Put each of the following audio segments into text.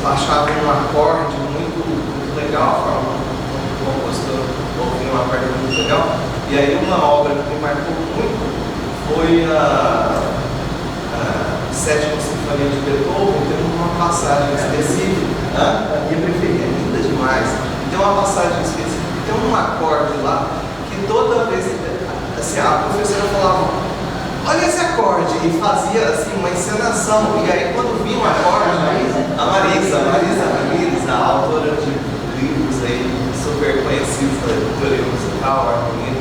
achavam um acorde muito, muito legal, um compositor ouviu um acorde muito legal. E aí uma obra que me marcou muito foi a Sétima Sinfonia de Beethoven. Tem uma passagem específica, a minha preferida, é linda demais. Tem uma passagem específica, tem um acorde lá que toda vez assim, a professora falava: olha esse acorde, e fazia assim uma encenação. E aí quando vinha um acorde, a Marisa, a autora de livros aí super conhecidos da teoria musical, harmonia,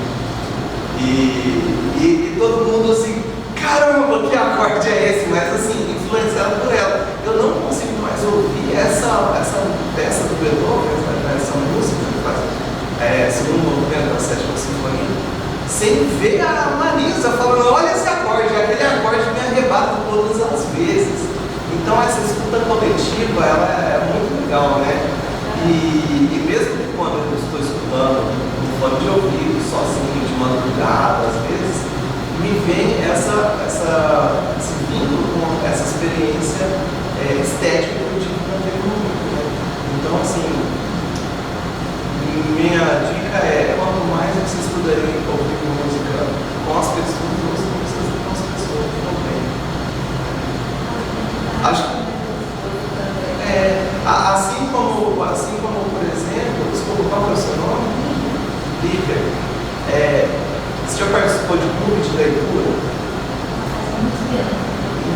e todo mundo assim, caramba, que acorde é esse? Mas assim, influenciado por ela. Eu não consigo mais ouvir essa peça do Beethoven, essa música que faz segundo movimento da Sétima Sinfonia, sem ver a Marisa falando: olha esse acorde, aquele acorde me arrebata todas as vezes. Então essa escuta coletiva, ela é muito legal, né? E mesmo que quando eu estou escutando no fone de ouvido, sozinho, de madrugada, às vezes, me vem esse vínculo com essa experiência estética que eu tive naquele momento, né? Então, assim, minha dica é: quanto mais vocês puderem ouvir música com as pessoas, ouçam músicas com as pessoas também. Acho que assim como, por exemplo, desculpa, qual é o seu nome? Lívia. Você já participou de clube de leitura?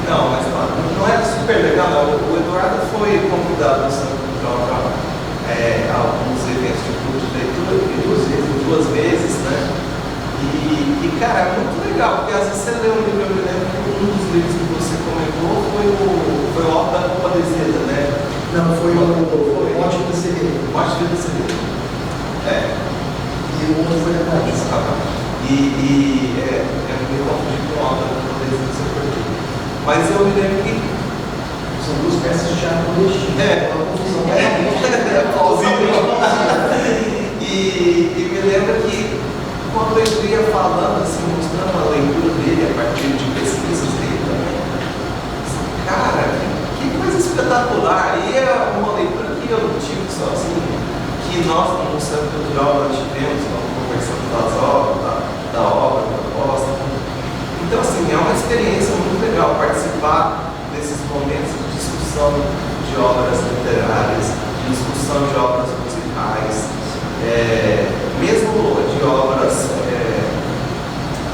Não, mas não é super legal. O Eduardo foi convidado no Centro Cultural para alguns eventos de clube de leitura, inclusive duas vezes, né? E cara, é muito legal, porque às vezes você lê um livro. Eu me lembro que um dos livros que você comentou foi o Obra da Compadecida, né? Não, foi o Morte da Sereia. Morte da Sereia. E o outro foi a Marisa. Eu me confundi com a Obra da Compadecida, não sei porquê. Mas eu me lembro que são duas peças de teatro coletivo. É uma confusão. É plausível. E me lembro que quando eu ia falando, assim, mostrando a leitura dele a partir de pesquisas dele também, cara, que coisa espetacular. E é uma leitura que eu tive sozinho, que nós no Centro Cultural nós tivemos, conversando das obras, da obra, da proposta. Então, assim, é uma experiência muito legal participar desses momentos de discussão de obras literárias, de discussão de obras musicais, mesmo de obras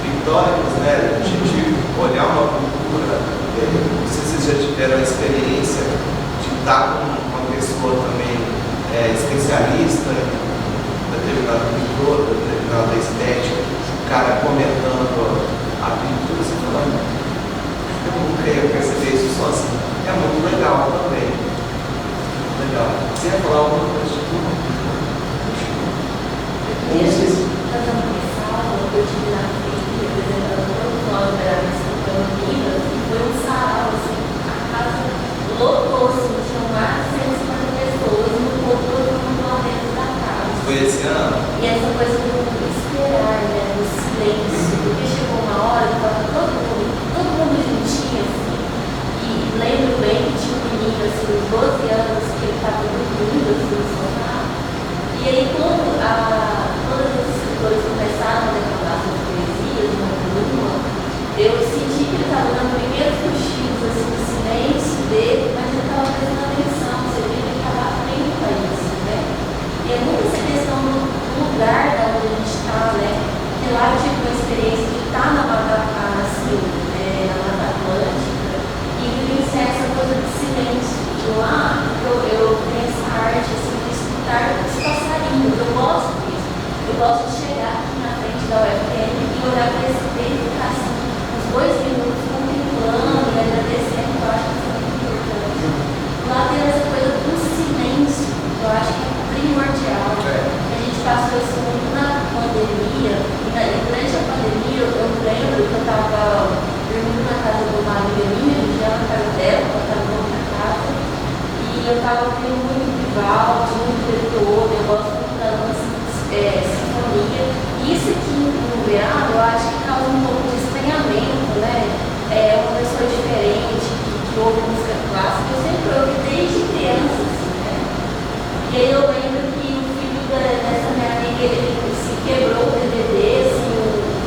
pictóricas, né? A gente olhar uma cultura. Não sei se vocês já tiveram a experiência de estar com uma pessoa também especialista em determinada pintura, determinada estética, o cara comentando a pintura, você fala: eu nunca ia perceber isso sozinho. É muito legal também. Legal. Você ia falar alguma coisa de tudo? Eu tive na frente, representando todos nós da Minas, e foi um sarau, assim, a casa lotou, assim, tinham mais de 150 pessoas, e o povo todo mundo lá dentro da casa. Foi esse ano? E essa coisa do esperar, né, do silêncio, porque chegou uma hora que estava todo mundo juntinho, assim, e lembro bem que tinha um menino, assim, uns 12 anos, que ele estava dormindo, assim, no sofá. E aí, quando todas as escritores começaram a declamar suas poesias, eu senti que ele estava dando primeiros cochilos, assim, do silêncio dele, mas ele estava prestando atenção, você vê que ele estava atento a isso, né? E é muito essa questão do lugar da onde a gente está, né? Porque lá eu tive uma experiência de estar na Mata Atlântica e vivenciar essa coisa de silêncio. E lá eu tenho essa arte, assim, de escutar os passarinhos, eu gosto disso. Eu gosto de chegar aqui na frente da UFM e olhar para esse texto e ficar assim, uns 2 minutos contemplando e agradecendo, eu acho que isso é muito importante. Lá tem essa coisa do silêncio, eu acho que é primordial. A gente passou isso muito na pandemia, e durante a pandemia eu lembro que eu estava dormindo na casa do marido minha, já na casa dela, ela estava em outra casa, e eu estava ouvindo muito Vivaldi, muito Beethoven, eu gosto muito da sinfonia. Isso aqui no verão, eu acho que causa um pouco de estranhamento, né? É uma pessoa diferente, que ouve música clássica. Eu sempre ouvi desde criança E aí eu lembro que o filho dessa minha amiga, ele se quebrou o DVD, assim, o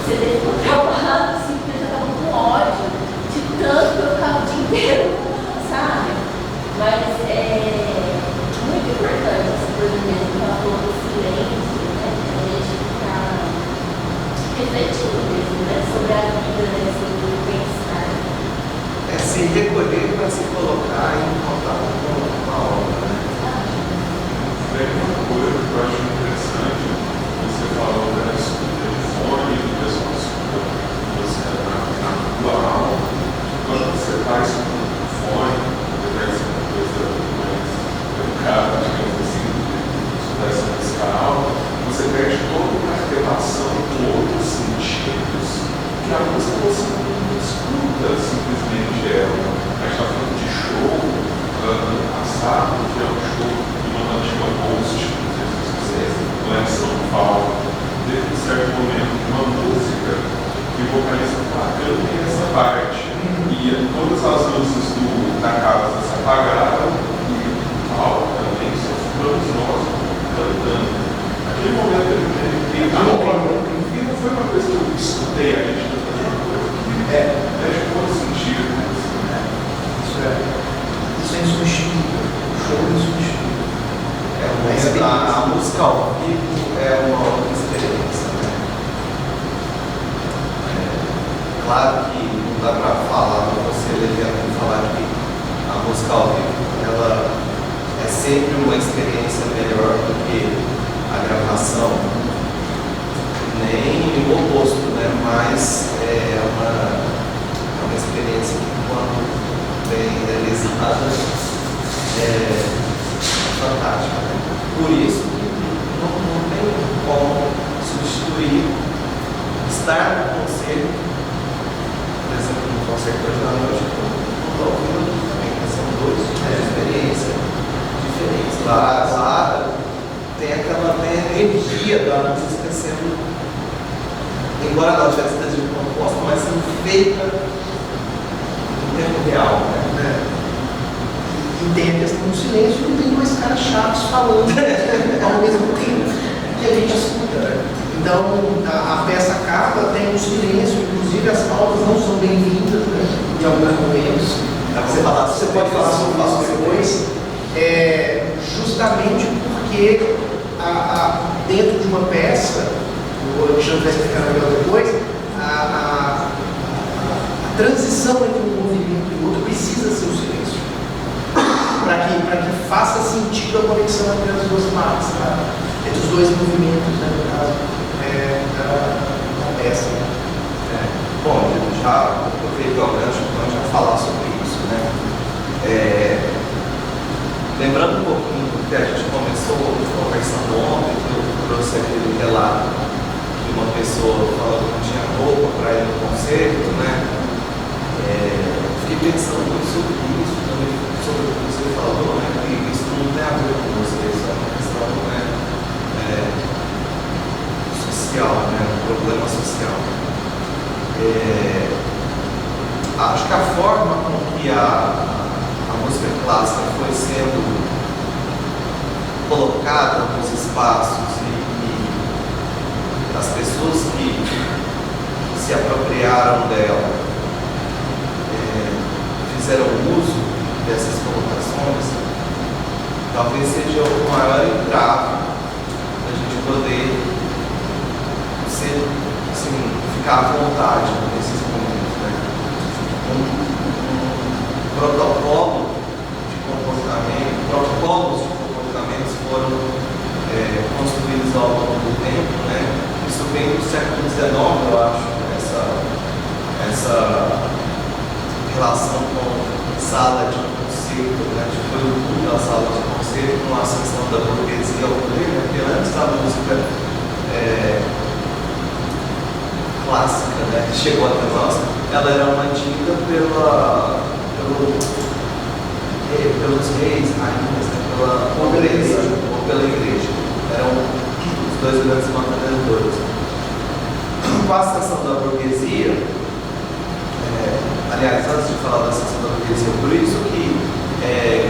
CD ficou travado, assim, porque eu já tava com ódio de tanto que eu ficava o dia inteiro, sabe? Mas é muito importante essa coisa mesmo, que ela falou do silêncio, né? A gente ficar refletindo mesmo, né? Sobre a vida, né? Sobre o bem-estar. É se recolher para se colocar em contato com a obra, né? Tem uma coisa que eu acho interessante, você falou da escuta de fone, do pessoal escuta você na tua aula. Quando você está escutando fone, deve ser uma coisa mais educada, digamos assim, estudar essa música alta, você perde toda uma relação com outros sentidos que a música você não escuta simplesmente ela. A gente está falando de show, ano passado, que é um show de uma antiga post, não sei se vocês lá em São Paulo, teve um certo momento uma música que o vocalista falou, eu não tenho essa parte. E todas as luzes da casa se apagaram e o palco também, só ficamos nós cantando. Aquele momento ele ao vivo foi uma coisa que eu escutei, a gente está fazendo uma coisa que mexe com todo sentido. Isso é insubstituível. O show é insubstituível. A música ao vivo é uma outra experiência, né? Claro que não dá para falar, você devia falar que a música ao vivo ela é sempre uma experiência melhor do que a gravação, nem o oposto, né? Mas é uma experiência que quando bem realizada é fantástica, né? Por isso que não tem como substituir estar no concerto. Por exemplo, no concerto hoje à noite, eu estou ouvindo também, que são duas experiências diferentes. Lá tem aquela energia da música sendo, embora ela já esteja composta, mas sendo feita no tempo real, né? E tem a questão do silêncio, não tem dois caras chatos falando ao mesmo tempo que a gente escuta. Então, a peça acaba, tem um silêncio, inclusive as pausas não são bem-vindas, né, em alguns momentos. Você pode falar sobre isso depois. Justamente porque dentro de uma peça, o Alexandre vai explicar melhor depois, a transição entre um movimento e outro precisa ser o silêncio. Para que faça sentido a conexão entre as duas partes, tá? Entre os dois movimentos, né, no caso. Da peça. Bom, eu já aproveito o gancho para já falar sobre isso, né? Lembrando um pouquinho do que a gente começou conversando ontem, que eu trouxe aquele relato de uma pessoa falando que não tinha roupa para ir no concerto, né? Fiquei pensando muito sobre isso, também sobre o que você falou, né? Que isso não tem a ver com você, isso é uma questão, né? Social, né? Um problema social. Acho que a forma com que a música clássica foi sendo colocada nos espaços e as pessoas que se apropriaram dela fizeram uso dessas colocações, talvez seja o maior entrave da gente poder assim, ficar à vontade nesses momentos, né? Protocolos de comportamentos foram construídos ao longo do tempo, né? Isso vem do século XIX, eu acho, essa relação com sala de concerto, né? Foi o boom da sala de concerto com a ascensão da burguesia ao poder, né? Porque antes da música clássica, né, que chegou até nós, ela era mantida pelos reis, rainhas, né, pela nobreza ou pela igreja. Eram os dois grandes mantenedores. Com a ascensão da burguesia, aliás, antes de falar da ascensão da burguesia, por isso que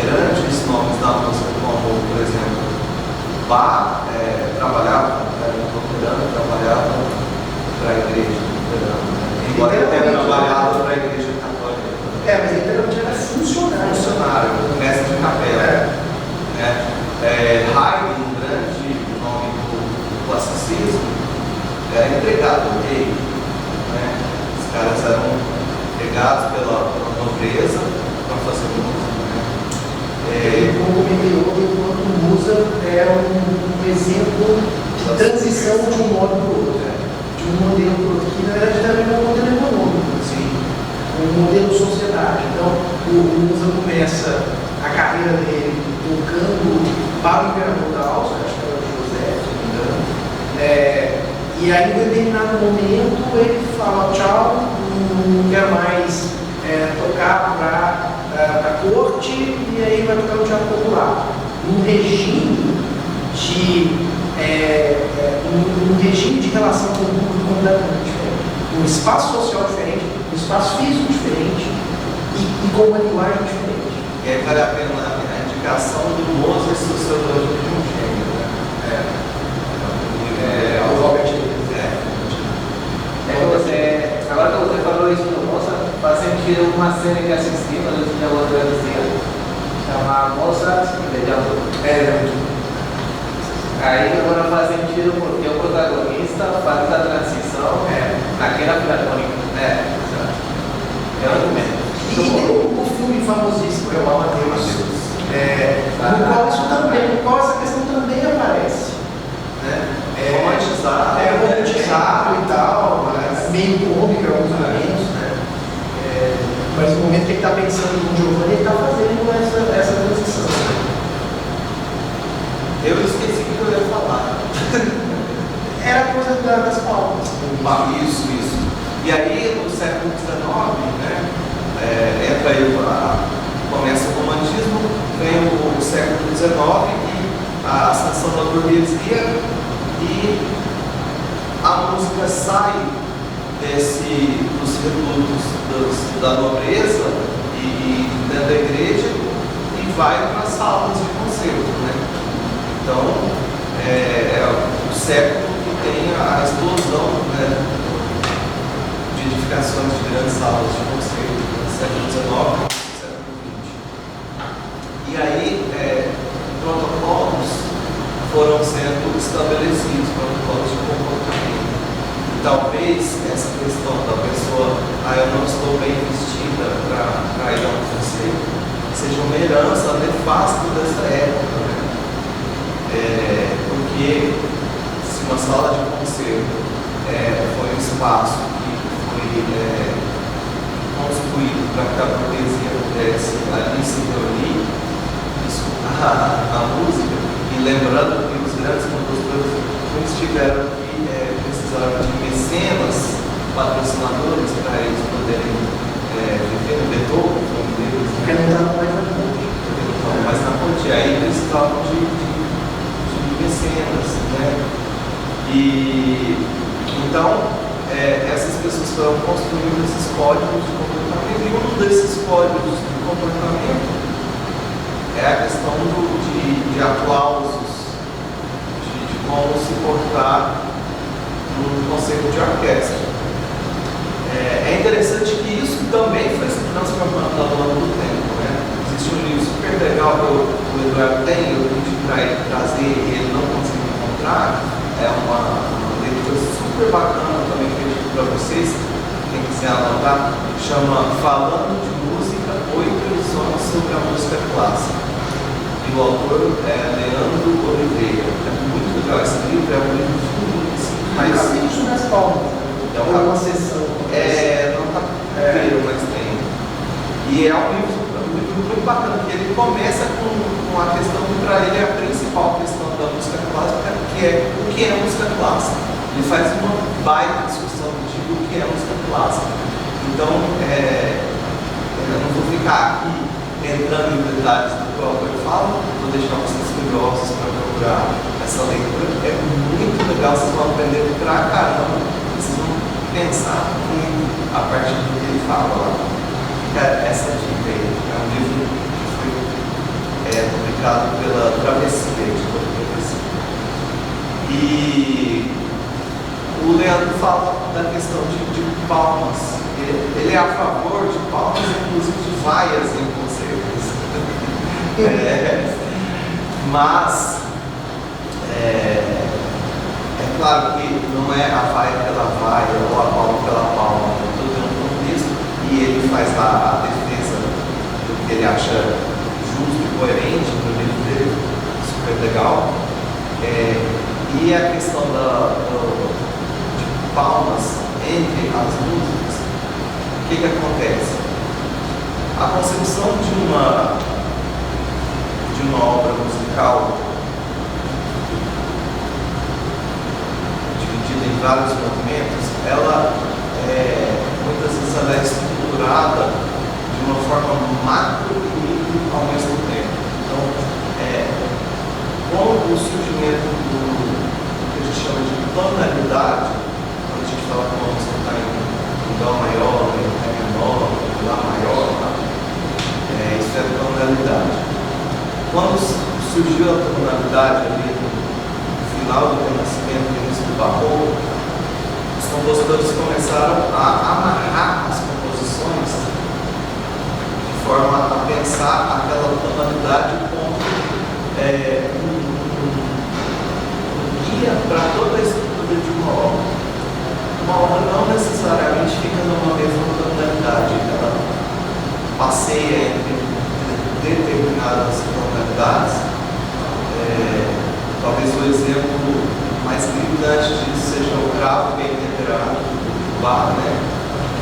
grandes nomes da música, como, por exemplo, carreira dele tocando para o Imperador da Áustria, acho que era o José, se não me engano. E aí, em determinado momento, ele fala tchau, não quero mais tocar para a corte, e aí vai tocar no teatro popular. Num regime de relação com o público completamente diferente. Um espaço social diferente, um espaço físico diferente e com uma linguagem diferente. E aí vale a pena a indicação do Mozart Sociologia de um Gênero, né? O Robert Agora que você falou isso do Mozart, faz sentido uma série que assisti quando eu tinha outro ano, chama Mozart Legend. Aí agora faz sentido porque o protagonista faz a transição naquela filarmônica. É o argumento. E tem o filme famosíssimo, que é o Amadeus, no qual essa questão também aparece. Romantizado e tal, meio cômico em alguns momentos, mas no momento que ele está pensando no Giovanni, ele está fazendo essa transição. Eu esqueci o que eu ia falar. Era coisa das palmas. Isso. E aí, no século XIX, né, entra aí, começa o romantismo, vem o século XIX e a ascensão da burguesia, e a música sai dos redutos da nobreza e dentro da igreja e vai para as salas de concerto, né? Então, é o século que tem a explosão, né, de edificações de grandes salas de concerto no século XIX e século XX. E aí, protocolos foram sendo estabelecidos, protocolos de comportamento. E talvez essa questão da pessoa, eu não estou bem vestida para ir a um concerto, seja uma herança nefasta dessa época, né? Porque se uma sala de concerto foi um espaço que foi construído para que a burguesia pudesse ali se reunir, escutar a música, e lembrando que os grandes compositores muitos tiveram que precisaram de mecenas, patrocinadores, para eles poderem viver no Beethoven, como deles, Porque não estava mais na ponte. mas na ponte aí eles precisavam de mecenas, né? E então essas pessoas foram construindo esses códigos de comportamento, e um desses códigos de comportamento é a questão de aplausos, de como se portar no concerto de orquestra. É interessante que isso também foi se transformando ao longo do tempo, né? Existe um livro super legal que o Eduardo tem, eu pedi para ele trazer e ele não conseguiu encontrar. É uma leitura super bacana também que eu digo para vocês, quem quiser anotar, chama Falando de Música, 8 lições sobre a música clássica. E o autor é Leandro Oliveira. É muito legal esse livro, é um livro muito assim, Mas isso nas palmas. é uma sessão. Não está inteiro, mas tem. E é um livro muito bacana, que ele começa com a questão que para ele é a principal questão da música clássica, que é o que é música clássica. Ele faz uma baita discussão de o que é música clássica. Então, eu não vou ficar aqui entrando em detalhes do que o autor fala, vou deixar vocês curiosos para procurar essa leitura. É muito legal, vocês vão aprender pra caramba, vocês vão pensar muito a partir do que ele fala lá. Fica essa dica aí. É um livro que foi publicado pela Travessia, editora Travessia. E o Leandro fala da questão de palmas. Ele é a favor de palmas, inclusive de vaias em concertos. Mas é claro que não é a vaia pela vaia ou a palma pela palma, tudo é um contexto, e ele faz a defesa do que ele acha justo e coerente no livro dele, super legal. E a questão de palmas entre as músicas, o que acontece? A concepção tonalidade. Quando surgiu a tonalidade ali no final do Renascimento, no início do Barroco, os compositores começaram a amarrar as composições de forma a pensar aquela tonalidade como um guia para toda a estrutura de uma obra. Uma obra não necessariamente fica numa mesma tonalidade, ela passeia entre determinadas tonalidades. Talvez o exemplo mais gritante disso seja o Cravo Bem Temperado, do Bach, né?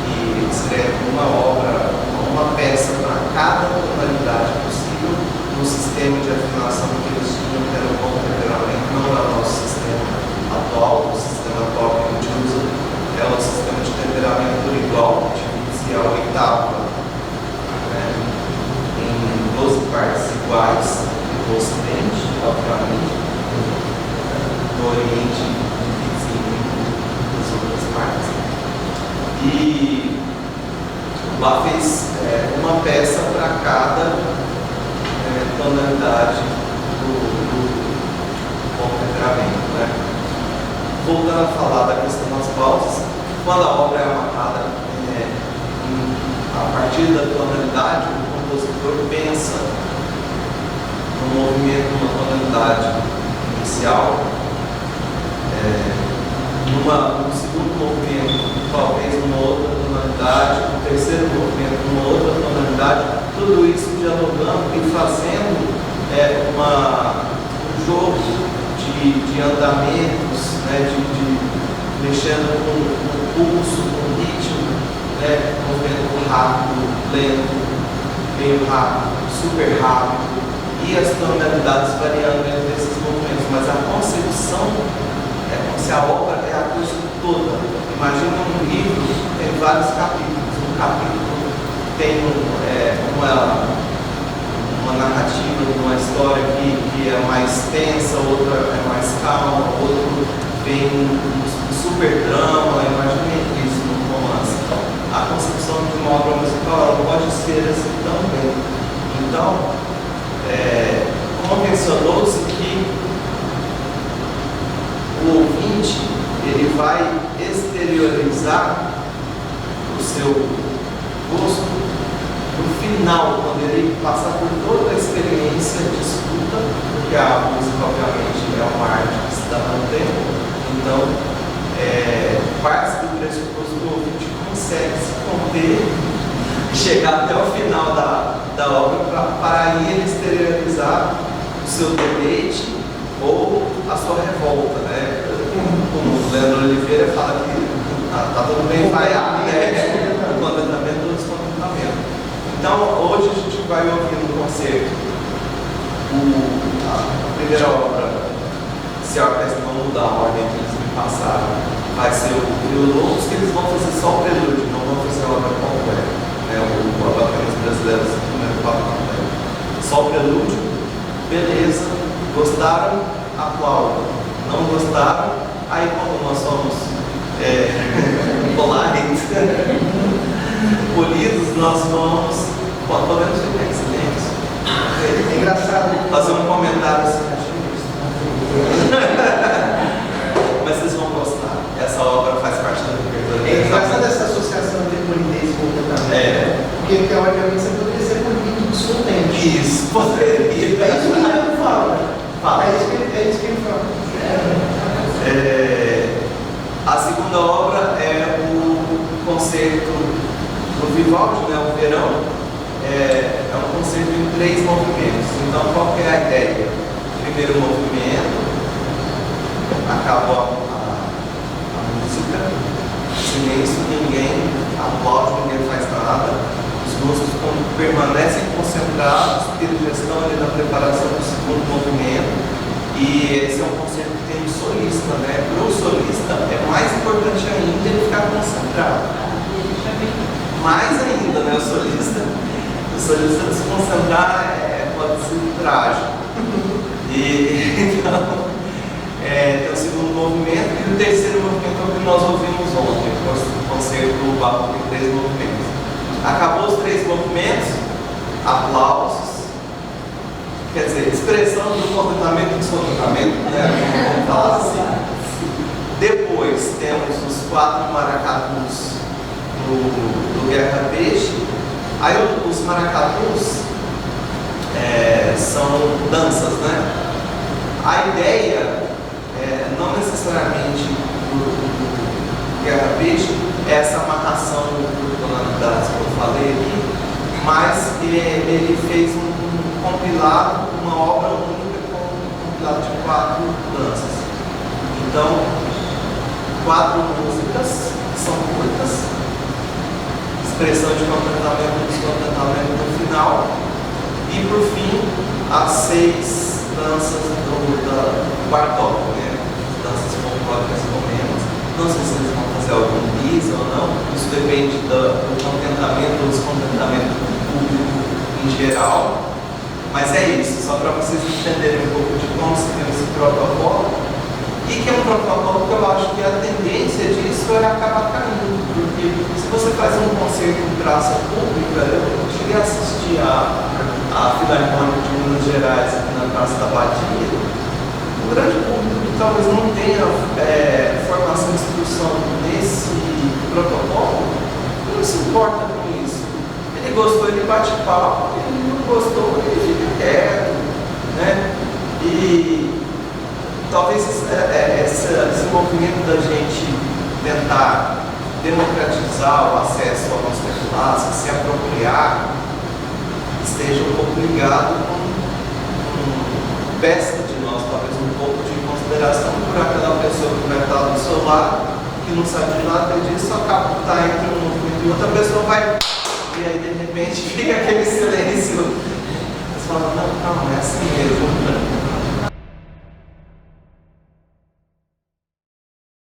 Que escreve uma obra, uma peça para cada tonalidade possível no sistema de afinação que eles tinham, que era o bom temperamento, não é o nosso sistema atual, o sistema atual que a gente usa, é o sistema de temperamento por igual, que divide-se a oitava, né? Em 12 partes iguais do Ocidente, obviamente. No Oriente, das outras partes. E lá fez uma peça para cada tonalidade do bom temperamento, né? Voltando a falar da questão das pausas, quando a obra é amarrada a partir da tonalidade, o compositor pensa no movimento, numa tonalidade inicial, no segundo movimento, talvez numa outra tonalidade, no terceiro movimento, numa outra tonalidade, tudo isso dialogando e fazendo um jogo de andamentos, né, mexendo com o pulso, com o ritmo, né, movimento rápido, lento, meio rápido, super rápido, e as tonalidades variando entre esses movimentos, mas a concepção é como se a obra é a coisa toda. Imagina um livro que tem vários capítulos. Um capítulo tem uma narrativa, uma história que é mais tensa, outra é mais calma, outro tem um super drama. Imagine isso num romance. A concepção de uma obra musical ela pode ser assim também. Então, convencionou-se que o ouvinte ele vai exteriorizar o seu gosto no final, quando ele passar por toda a experiência de escuta, porque a música obviamente é uma arte que se dá no tempo, então parte do pressuposto do ouvinte consegue se conter e chegar até o final da obra para aí ele exteriorizar o seu deleite ou a sua revolta, né? Como o Leandro Oliveira fala que tá tudo bem vaiado, né? O contentamento do descontentamento. Então, hoje a gente vai ouvir no concerto a primeira obra, se a orquestra não mudar a ordem que eles me passaram, vai ser o Violões, que eles vão fazer só o prelúdio, não vão fazer a obra completa, né? O Abacanas Brasileiros, o primeiro papo completo. Só o prelúdio, beleza. Gostaram? Aplaudam. Não gostaram? Aí como nós somos polarizados, polidos, nós podemos ficar em silêncio. É engraçado. Fazer um comentário assim, mas vocês vão gostar. Essa obra faz parte da repertório. É engraçado essa associação entre polidez e comportamento. Porque teoricamente você poderia ser polido descontente. Isso, poderia. É isso que ele fala. É isso que ele fala. A segunda obra é o concerto do Vivaldi, né, o Verão. É um concerto em 3 movimentos. Então, qual que é a ideia? Primeiro movimento, acaba a música, silêncio, ninguém aplaude, ninguém faz nada. Os músicos permanecem concentrados, porque eles já estão ali na preparação do segundo movimento. E esse é um concerto que tem um solista, né? Para o solista é mais importante ainda ele ficar concentrado. Mais ainda, né? O solista se concentrar pode ser trágico. Então, tem o segundo movimento e o terceiro movimento é o que nós ouvimos ontem, o concerto do Barroco em 3 movimentos. Acabou os 3 movimentos, aplausos, expressão do contentamento e descontentamento, né? Vamos falar assim. Depois temos os 4 maracatus do Guerra Peixe. Aí os maracatus são danças, né? A ideia, não necessariamente do Guerra Peixe, é essa amarração do tonalidades que eu falei aqui, mas ele fez um compilado, uma obra única com um compilado de 4 danças. Então, 4 músicas que são curtas, expressão de contentamento e descontentamento no final, e por fim as 6 danças do Bartók, né? Danças folclóricas romenas. Não sei se eles vão fazer algum bis ou não, isso depende do contentamento ou descontentamento do público em geral, mas é isso, só para vocês entenderem um pouco de como se deu esse protocolo. E que é um protocolo que eu acho que a tendência disso é acabar caindo, porque se você faz um concerto em praça pública, eu cheguei a assistir a Filarmônica de Minas Gerais aqui na Praça da Badia, o grande público que talvez não tenha formação e instrução nesse protocolo, não se importa com isso. Ele gostou, ele bate papo, ele não gostou, ele fica quieto, né? E talvez esse movimento da gente tentar democratizar o acesso à música clássica, se apropriar, esteja um pouco ligado com peça de nós, talvez um pouco de consideração por aquela pessoa que vai estar do seu lado, que não sabe de nada disso, acaba de estar entre um movimento e outra pessoa vai, e aí de repente fica aquele silêncio. Você fala, não, é assim mesmo.